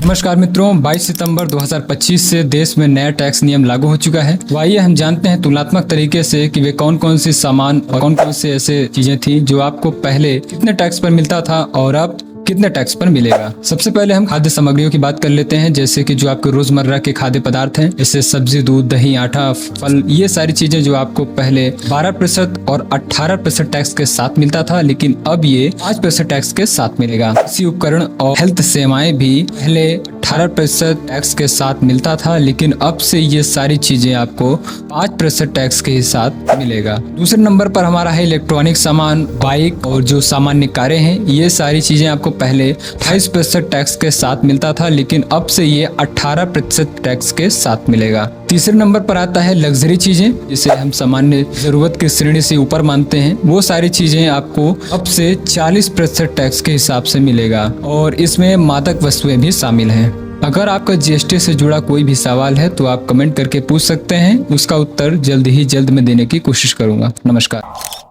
नमस्कार मित्रों, 22 सितंबर 2025 से देश में नया टैक्स नियम लागू हो चुका है। तो आइए हम जानते हैं तुलनात्मक तरीके से कि वे कौन कौन सी सामान और कौन कौन से ऐसे चीजें थी जो आपको पहले कितने टैक्स पर मिलता था और अब कितने टैक्स पर मिलेगा। सबसे पहले हम खाद्य सामग्रियों की बात कर लेते हैं, जैसे कि जो आपके रोजमर्रा के खाद्य पदार्थ हैं, जैसे सब्जी, दूध, दही, आटा, फल, ये सारी चीजें जो आपको पहले 12% और 18% टैक्स के साथ मिलता था, लेकिन अब ये 5% टैक्स के साथ मिलेगा। कृषि उपकरण और हेल्थ सेवाएं भी पहले 18% टैक्स के साथ मिलता था, लेकिन अब से ये सारी चीजें आपको 5% टैक्स के साथ मिलेगा। दूसरे नंबर पर हमारा है इलेक्ट्रॉनिक सामान, बाइक और जो सामान्य कारें हैं, ये सारी चीजें आपको पहले 28% टैक्स के साथ मिलता था, लेकिन अब से ये 18% टैक्स के साथ मिलेगा। तीसरे नंबर पर आता है लग्जरी चीजें, जिसे हम सामान्य जरूरत की श्रेणी से ऊपर मानते हैं। वो सारी चीजें आपको अब से 40% टैक्स के हिसाब से मिलेगा और इसमें मादक वस्तुएं भी शामिल हैं। अगर आपका जीएसटी से जुड़ा कोई भी सवाल है तो आप कमेंट करके पूछ सकते हैं, उसका उत्तर जल्द में देने की कोशिश करूंगा। नमस्कार।